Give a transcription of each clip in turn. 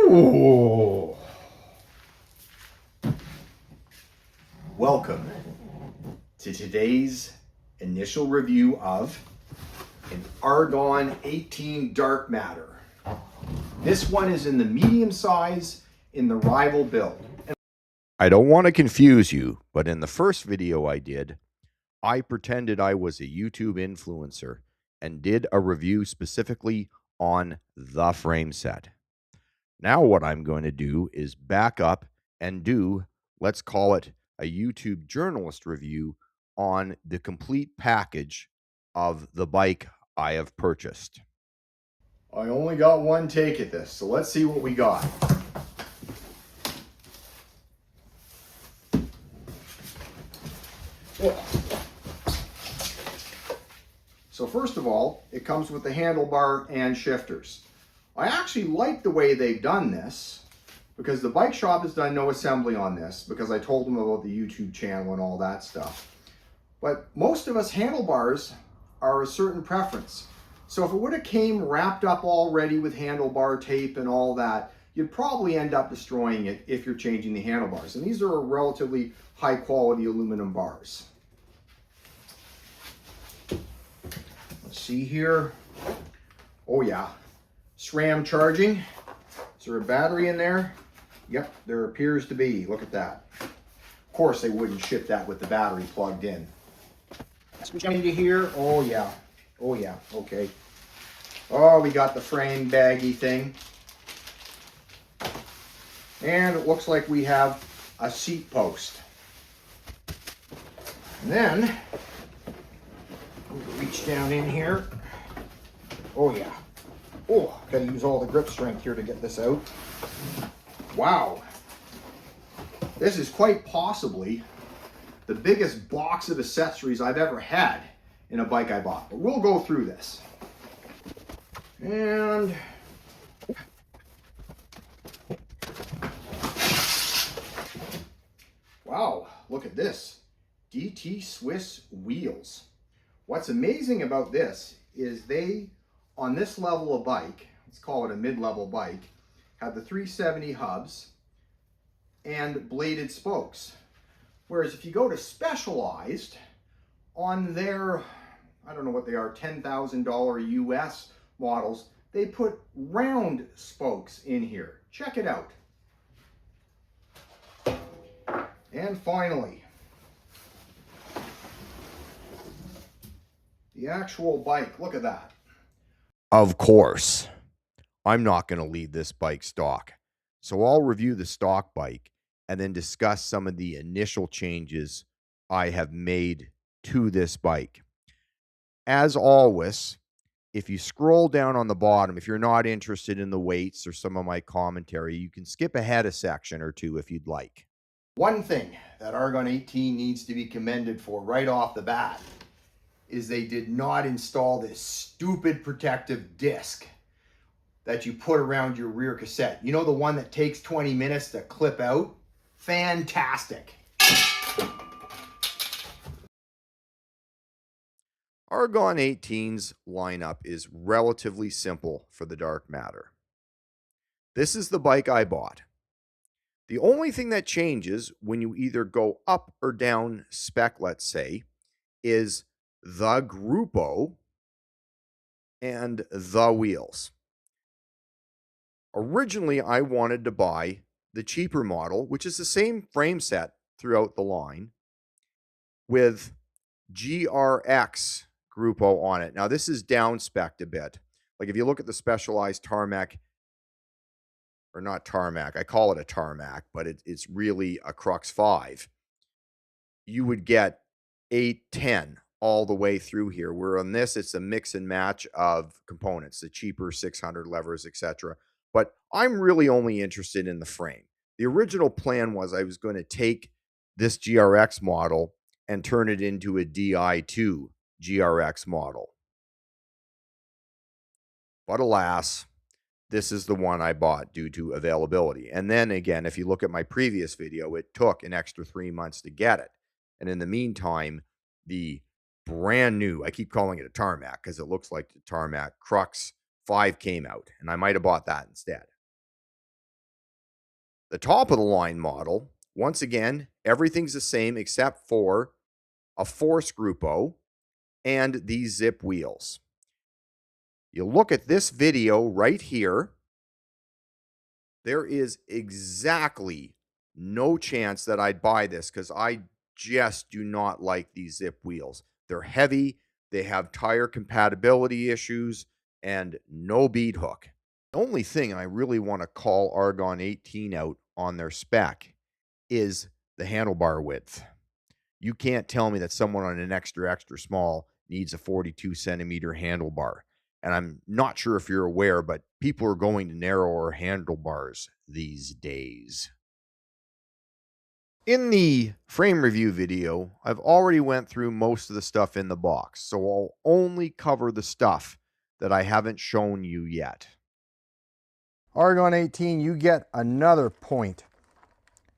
Ooh. Welcome to today's initial review of an Argon 18 dark matter. This one is in the medium size in the rival build. I don't want to confuse you, but in the first video I did, I pretended I was a YouTube influencer and did a review specifically on the Frameset. Now what I'm going to do is back up and do, let's call it a YouTube journalist review on the complete package of the bike I have purchased. I only got one take at this, so let's see what we got. So first of all, it comes with the handlebar and shifters. I actually like the way they've done this because the bike shop has done no assembly on this because I told them about the YouTube channel and all that stuff. But most of us handlebars are a certain preference. So if it would have came wrapped up already with handlebar tape and all that, you'd probably end up destroying it if you're changing the handlebars. And these are relatively high quality aluminum bars. Let's see here. Oh yeah. SRAM charging. Is there a battery in there? Yep, there appears to be. Look at that. Of course they wouldn't ship that with the battery plugged in. Switch into here. Oh yeah. Oh yeah. Okay. Oh, we got the frame baggy thing. And it looks like we have a seat post. And then, reach down in here. Oh yeah. Oh, gotta use all the grip strength here to get this out. Wow. This is quite possibly the biggest box of accessories I've ever had in a bike I bought. But we'll go through this. And wow, look at this. DT Swiss wheels. What's amazing about this is they, on this level of bike, let's call it a mid-level bike, have the 370 hubs and bladed spokes. Whereas if you go to Specialized, on their, I don't know what they are, $10,000 US models, they put round spokes in here. Check it out. And finally, the actual bike. Look at that. Of course, I'm not going to leave this bike stock. So I'll review the stock bike and then discuss some of the initial changes I have made to this bike. As always, if you scroll down on the bottom, if you're not interested in the weights or some of my commentary, you can skip ahead a section or two if you'd like. One thing that Argon 18 needs to be commended for right off the bat is they did not install this stupid protective disc that you put around your rear cassette. You know, the one that takes 20 minutes to clip out? Fantastic. Argon 18's lineup is relatively simple for the dark matter. This is the bike I bought. The only thing that changes when you either go up or down spec, let's say, is the Grupo and the wheels. Originally, I wanted to buy the cheaper model, which is the same frame set throughout the line, with GRX Grupo on it. Now, this is down spec'd a bit. Like if you look at the Specialized tarmac, or not tarmac, I call it a tarmac, but it's really a Crux 5. You would get 8, 10 all the way through here. Where on this, it's a mix and match of components, the cheaper 600 levers, etc. But I'm really only interested in the frame. The original plan was I was going to take this GRX model and turn it into a Di2 GRX model. But alas, this is the one I bought due to availability. And then again, if you look at my previous video, it took an extra 3 months to get it. And in the meantime, the brand new, I keep calling it a tarmac because it looks like the tarmac, Crux 5 came out, and I might have bought that instead. The top of the line model, once again, everything's the same except for a force groupo and these Zipp wheels. You look at this video right here, there is exactly no chance that I'd buy this because I just do not like these Zipp wheels. They're heavy, they have tire compatibility issues, and no bead hook. The only thing I really want to call Argon 18 out on their spec is the handlebar width. You can't tell me that someone on an extra small needs a 42 centimeter handlebar. And I'm not sure if you're aware, but people are going to narrower handlebars these days. In the frame review video, I've already went through most of the stuff in the box, so I'll only cover the stuff that I haven't shown you yet. Argon 18, you get another point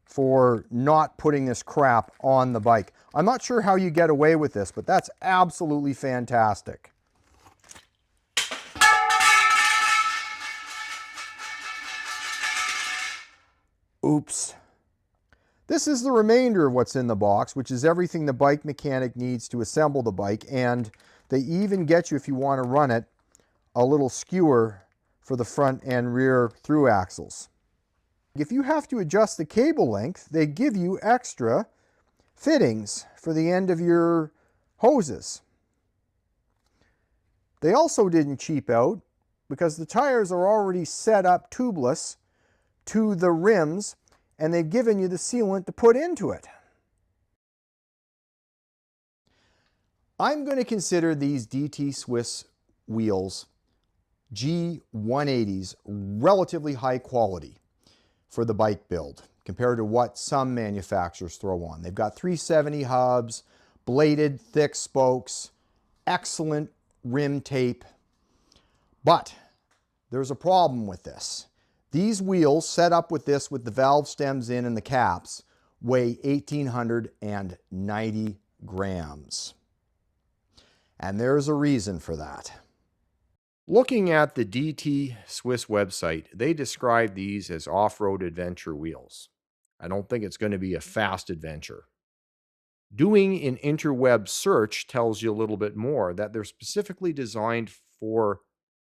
for not putting this crap on the bike. I'm not sure how you get away with this, but that's absolutely fantastic. Oops. This is the remainder of what's in the box, which is everything the bike mechanic needs to assemble the bike, and they even get you, if you want to run it, a little skewer for the front and rear through axles. If you have to adjust the cable length, they give you extra fittings for the end of your hoses. They also didn't cheap out because the tires are already set up tubeless to the rims, and they've given you the sealant to put into it. I'm going to consider these DT Swiss wheels G180s relatively high quality for the bike build compared to what some manufacturers throw on. They've got 370 hubs, bladed thick spokes, excellent rim tape, but there's a problem with this. These wheels set up with this with the valve stems in and the caps weigh 1,890 grams. And there's a reason for that. Looking at the DT Swiss website, they describe these as off-road adventure wheels. I don't think it's going to be a fast adventure. Doing an interweb search tells you a little bit more, that they're specifically designed for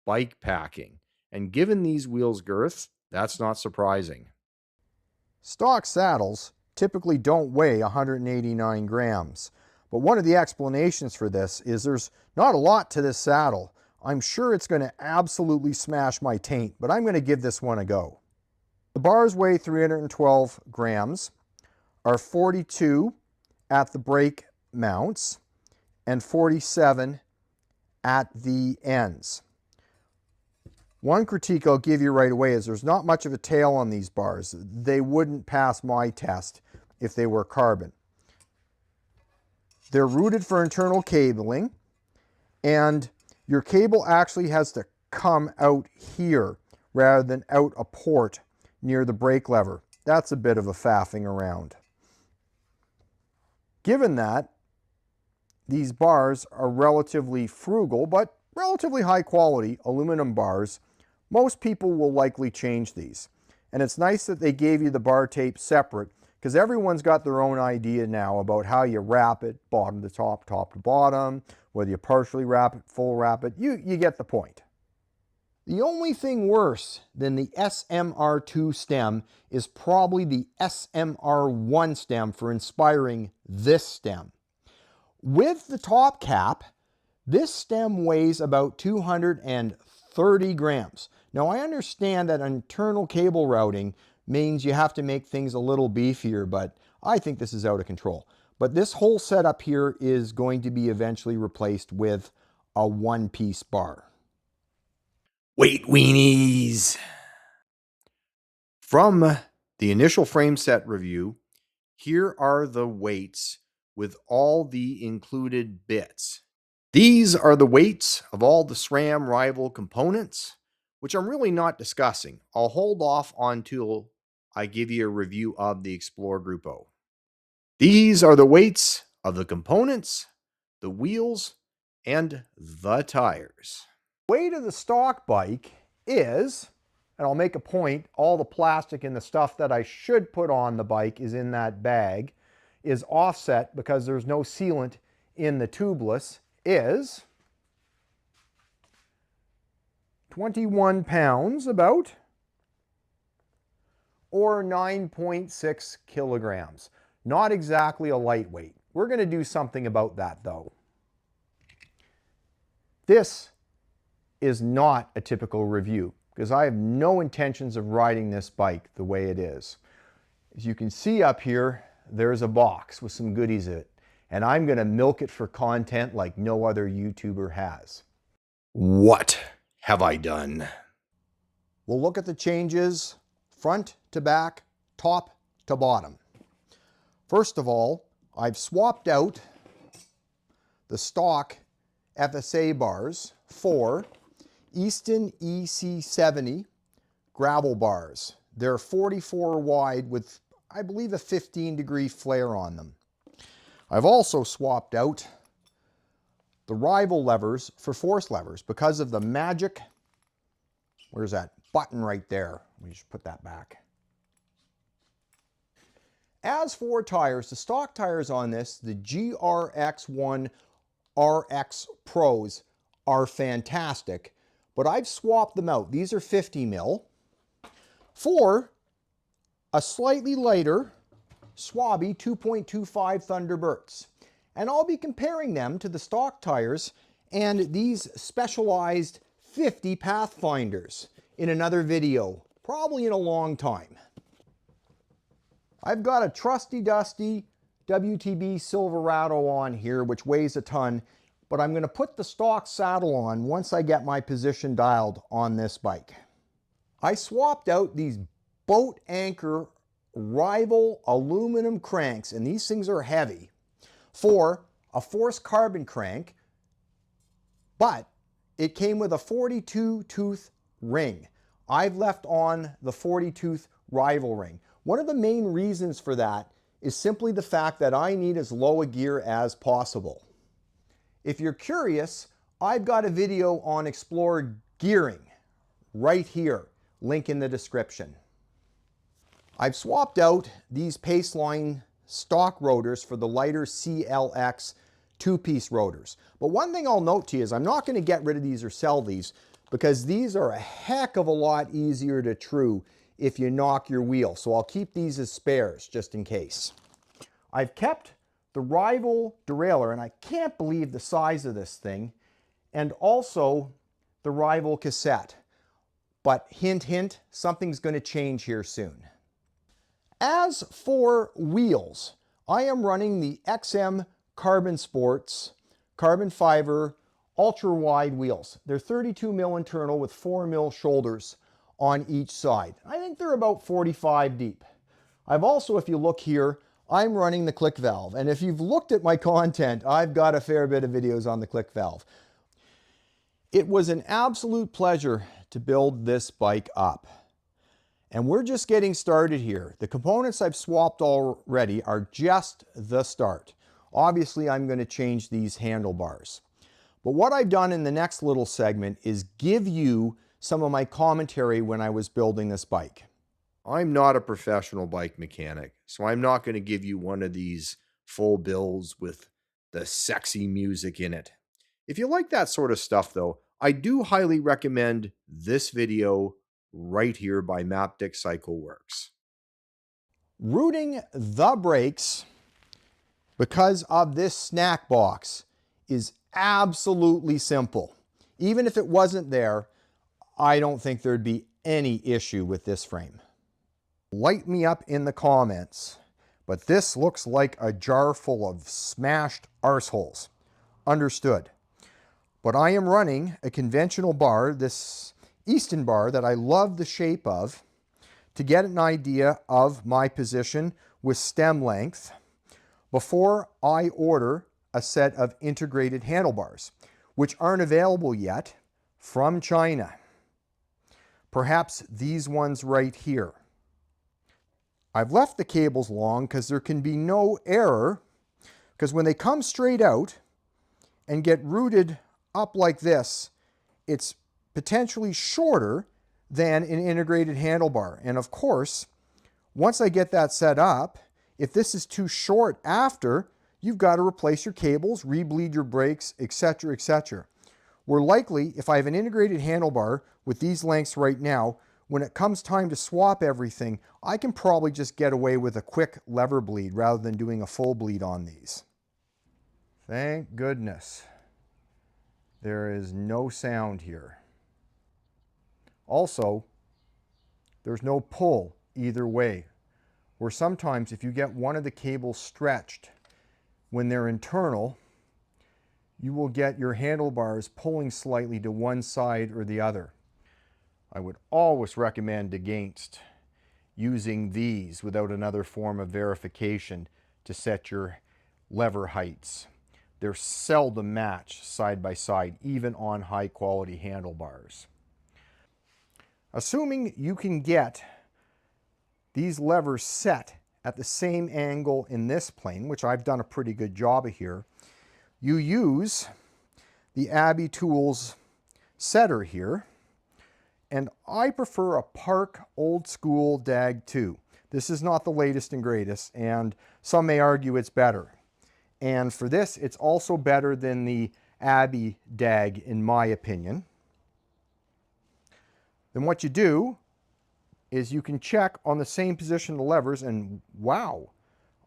bike packing. And given these wheels' girth, that's not surprising. Stock saddles typically don't weigh 189 grams. But one of the explanations for this is there's not a lot to this saddle. I'm sure it's going to absolutely smash my taint, but I'm going to give this one a go. The bars weigh 312 grams, are 42 at the brake mounts, and 47 at the ends. One critique I'll give you right away is there's not much of a tail on these bars. They wouldn't pass my test if they were carbon. They're routed for internal cabling, and your cable actually has to come out here rather than out a port near the brake lever. That's a bit of a faffing around. Given that, these bars are relatively frugal but relatively high quality aluminum bars, most people will likely change these. And it's nice that they gave you the bar tape separate, because everyone's got their own idea now about how you wrap it, bottom to top, top to bottom, whether you partially wrap it, full wrap it, you get the point. The only thing worse than the SMR2 stem is probably the SMR1 stem for inspiring this stem. With the top cap, this stem weighs about 230 grams. Now I understand that internal cable routing means you have to make things a little beefier, but I think this is out of control. But this whole setup here is going to be eventually replaced with a one-piece bar. Weight weenies! From the initial Frameset review, here are the weights with all the included bits. These are the weights of all the SRAM rival components, which I'm really not discussing. I'll hold off until I give you a review of the Explorer Grupo. These are the weights of the components, the wheels, and the tires. Weight of the stock bike is and I'll make a point, all the plastic and the stuff that I should put on the bike is in that bag, is offset because there's no sealant in the tubeless, is 21 pounds about, or 9.6 kilograms. Not exactly a lightweight. We're going to do something about that though. This is not a typical review because I have no intentions of riding this bike the way it is. As you can see up here, there's a box with some goodies in it, and I'm going to milk it for content like no other YouTuber has. What have I done? We'll look at the changes front to back, top to bottom. First of all, I've swapped out the stock FSA bars for Easton EC70 gravel bars. They're 44 wide with, I believe, a 15-degree flare on them. I've also swapped out the rival levers for force levers because of the magic, where's that button right there? Let me just put that back. As for tires, the stock tires on this, the GRX1 RX Pros, are fantastic, but I've swapped them out. These are 50 mil for a slightly lighter Swaby 2.25 Thunderbirds. And I'll be comparing them to the stock tires and these specialized 50 Pathfinders in another video, probably in a long time. I've got a trusty dusty WTB Silverado on here, which weighs a ton, but I'm going to put the stock saddle on once I get my position dialed on this bike. I swapped out these boat anchor rival aluminum cranks, and these things are heavy, for a forced carbon crank, but it came with a 42 tooth ring. I've left on the 40 tooth rival ring. One of the main reasons for that is simply the fact that I need as low a gear as possible. If you're curious, I've got a video on Explorer gearing right here, link in the description. I've swapped out these Paceline stock rotors for the lighter CLX two-piece rotors. But one thing I'll note to you is I'm not going to get rid of these or sell these because these are a heck of a lot easier to true if you knock your wheel. So I'll keep these as spares just in case. I've kept the rival derailleur, and I can't believe the size of this thing, and also the rival cassette. But hint, hint, something's going to change here soon. As for wheels, I am running the XM Carbon Sports carbon fiber ultra wide wheels. They're 32 mil internal with 4 mil shoulders on each side. I think they're about 45 deep. I've also, if you look here, I'm running the click valve. And if you've looked at my content, I've got a fair bit of videos on the click valve. It was an absolute pleasure to build this bike up. And we're just getting started here. The components I've swapped already are just the start. Obviously, I'm going to change these handlebars. But what I've done in the next little segment is give you some of my commentary when I was building this bike. I'm not a professional bike mechanic, so I'm not going to give you one of these full builds with the sexy music in it. If you like that sort of stuff, though, I do highly recommend this video right here by Mapdec CycleWorks. Routing the brakes because of this snack box is absolutely simple. Even if it wasn't there, I don't think there'd be any issue with this frame. Light me up in the comments, but this looks like a jar full of smashed arseholes. Understood. But I am running a conventional bar, this Easton bar that I love the shape of, to get an idea of my position with stem length before I order a set of integrated handlebars, which aren't available yet from China. Perhaps these ones right here. I've left the cables long because there can be no error, because when they come straight out and get routed up like this, it's potentially shorter than an integrated handlebar. And of course, once I get that set up, if this is too short after, you've got to replace your cables, rebleed your brakes, etc., etc. We're likely, if I have an integrated handlebar with these lengths right now, when it comes time to swap everything, I can probably just get away with a quick lever bleed rather than doing a full bleed on these. Thank goodness there is no sound here. Also, there's no pull either way, where sometimes if you get one of the cables stretched when they're internal, you will get your handlebars pulling slightly to one side or the other. I would always recommend against using these without another form of verification to set your lever heights. They're seldom matched side by side, even on high quality handlebars. Assuming you can get these levers set at the same angle in this plane, which I've done a pretty good job of here, you use the Abby Tools setter here, and I prefer a Park Old School DAG 2. This is not the latest and greatest, and some may argue it's better. And for this, it's also better than the Abby DAG, in my opinion. Then what you do is you can check on the same position of the levers, and wow,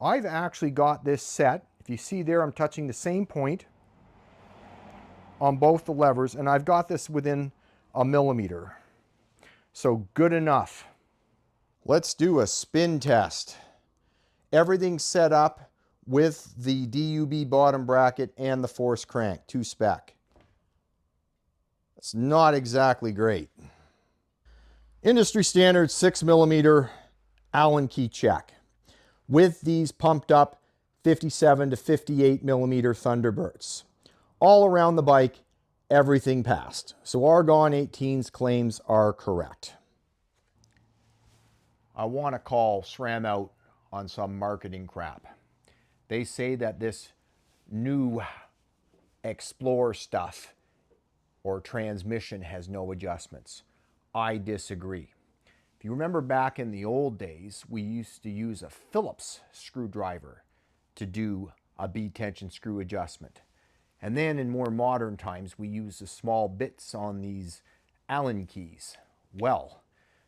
I've actually got this set. If you see there, I'm touching the same point on both the levers, and I've got this within a millimeter. So good enough. Let's do a spin test. Everything's set up with the DUB bottom bracket and the force crank, 2 Spec. It's not exactly great. Industry standard 6mm Allen key check with these pumped up 57 to 58mm Thunderbirds. All around the bike, everything passed. So Argon 18's claims are correct. I want to call SRAM out on some marketing crap. They say that this new Explorer stuff or transmission has no adjustments. I disagree. If you remember back in the old days, we used to use a Phillips screwdriver to do a B-tension screw adjustment. And then in more modern times, we use the small bits on these Allen keys. Well,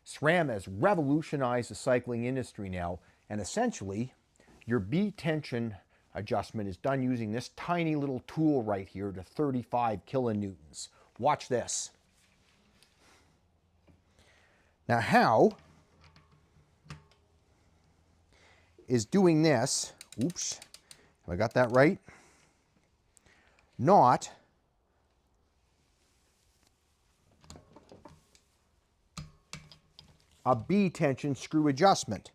SRAM has revolutionized the cycling industry now, and essentially, your B-tension adjustment is done using this tiny little tool right here to 35 kilonewtons. Watch this. Now, how is doing this, oops, have I got that right? Not a B-tension screw adjustment.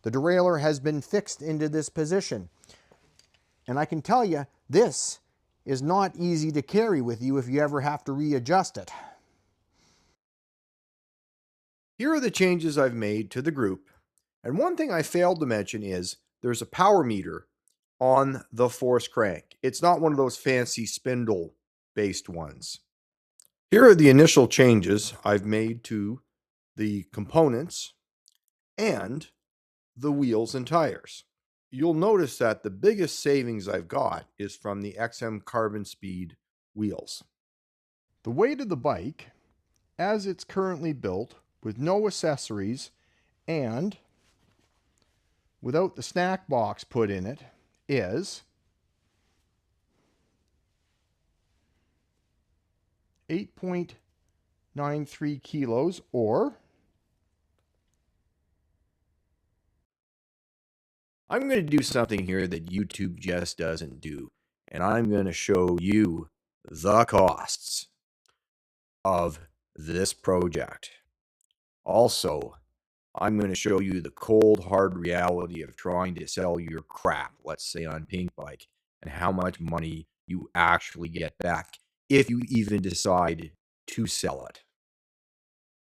The derailleur has been fixed into this position. And I can tell you, this is not easy to carry with you if you ever have to readjust it. Here are the changes I've made to the group. And one thing I failed to mention is there's a power meter on the force crank. It's not one of those fancy spindle-based ones. Here are the initial changes I've made to the components and the wheels and tires. You'll notice that the biggest savings I've got is from the XM Carbon Speed wheels. The weight of the bike, as it's currently built, with no accessories and without the snack box put in it, is 8.93 kilos, or I'm going to do something here that YouTube just doesn't do, and I'm going to show you the costs of this project. Also, I'm going to show you the cold, hard reality of trying to sell your crap, let's say on Pink Bike, and how much money you actually get back if you even decide to sell it.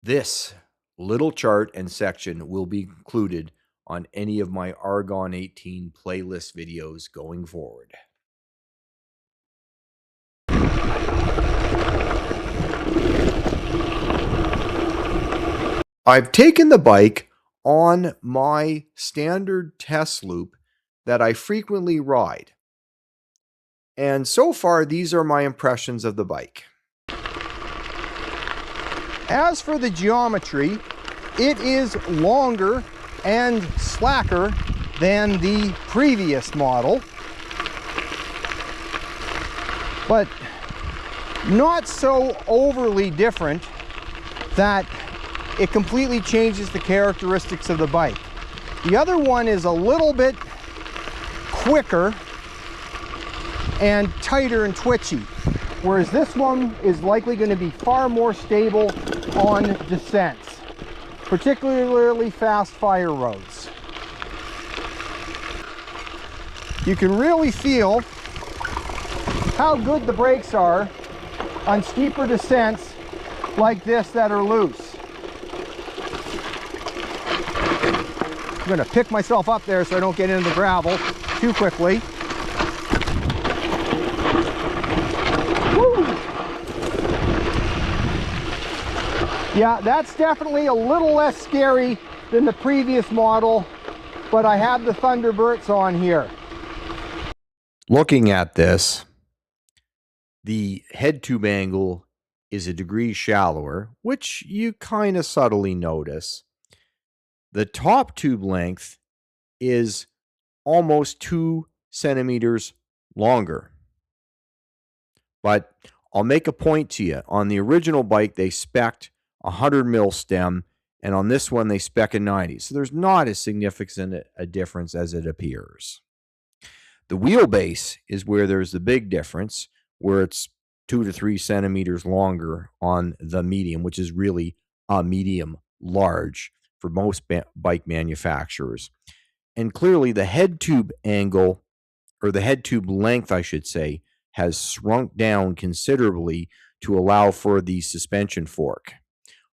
This little chart and section will be included on any of my Argon 18 playlist videos going forward. I've taken the bike on my standard test loop that I frequently ride. And so far, these are my impressions of the bike. As for the geometry, it is longer and slacker than the previous model, but not so overly different that it completely changes the characteristics of the bike. The other one is a little bit quicker and tighter and twitchy, whereas this one is likely going to be far more stable on descents, particularly fast fire roads. You can really feel how good the brakes are on steeper descents like this that are loose. I'm going to pick myself up there so I don't get into the gravel too quickly. Woo! Yeah, that's definitely a little less scary than the previous model, but I have the Thunderbolts on here. Looking at this, the head tube angle is a degree shallower, which you kind of subtly notice. The top tube length is almost 2 centimeters longer. But I'll make a point to you. On the original bike, they spec'd 100 mil stem, and on this one, they spec a 90. So there's not as significant a difference as it appears. The wheelbase is where there's the big difference, where it's 2 to 3 centimeters longer on the medium, which is really a medium large for most bike manufacturers. And clearly the head tube angle, or the head tube length, I should say, has shrunk down considerably to allow for the suspension fork.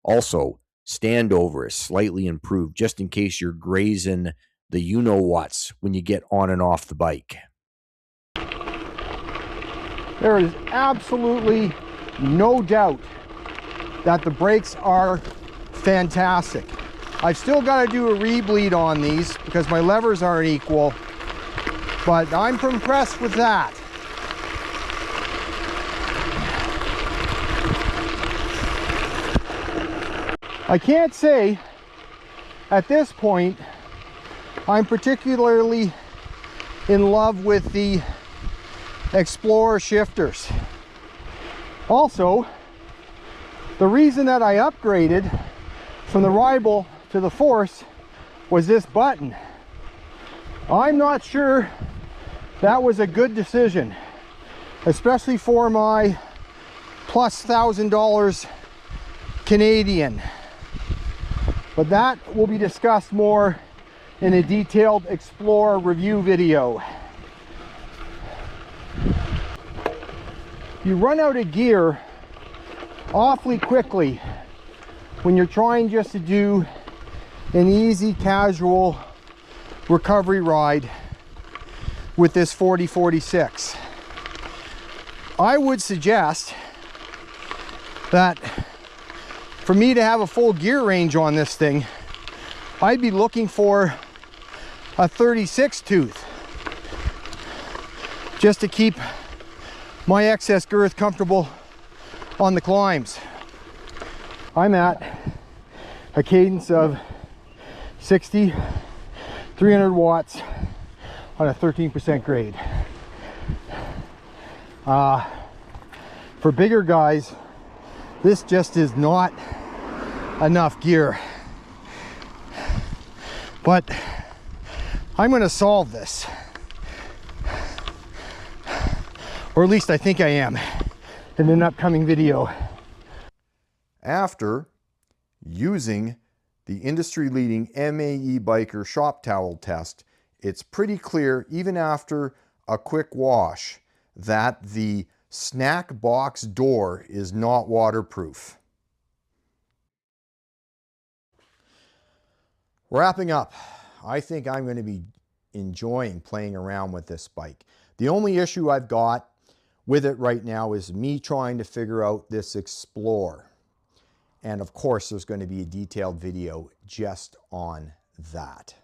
Also, standover is slightly improved just in case you're grazing the you-know-whats when you get on and off the bike. There is absolutely no doubt that the brakes are fantastic. I've still got to do a rebleed on these because my levers aren't equal, but I'm impressed with that. I can't say at this point I'm particularly in love with the Explorer shifters. Also, the reason that I upgraded from the Rival to the Force was this button. I'm not sure that was a good decision, especially for my plus $1,000 Canadian. But that will be discussed more in a detailed Explorer review video. You run out of gear awfully quickly when you're trying just to do an easy, casual recovery ride with this 4046. I would suggest that for me to have a full gear range on this thing, I'd be looking for a 36 tooth just to keep my excess girth comfortable on the climbs. I'm at a cadence of 60, 300 watts on a 13% grade. For bigger guys, this just is not enough gear. But I'm going to solve this. Or at least I think I am in an upcoming video. After using the industry-leading MAE Bikr shop towel test, it's pretty clear, even after a quick wash, that the snack box door is not waterproof. Wrapping up, I think I'm going to be enjoying playing around with this bike. The only issue I've got with it right now is me trying to figure out this Explorer. And of course, there's going to be a detailed video just on that.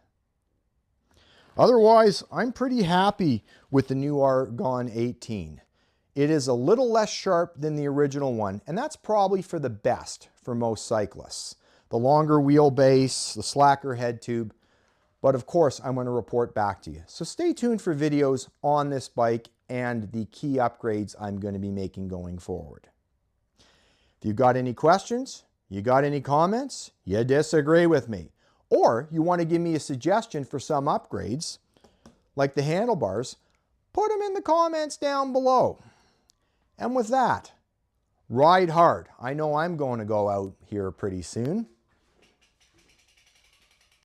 Otherwise, I'm pretty happy with the new Argon 18. It is a little less sharp than the original one, and that's probably for the best for most cyclists. The longer wheelbase, the slacker head tube, but of course, I'm going to report back to you. So stay tuned for videos on this bike and the key upgrades I'm going to be making going forward. If you've got any questions, you got any comments, you disagree with me, or you want to give me a suggestion for some upgrades, like the handlebars, put them in the comments down below. And with that, ride hard. I know I'm going to go out here pretty soon.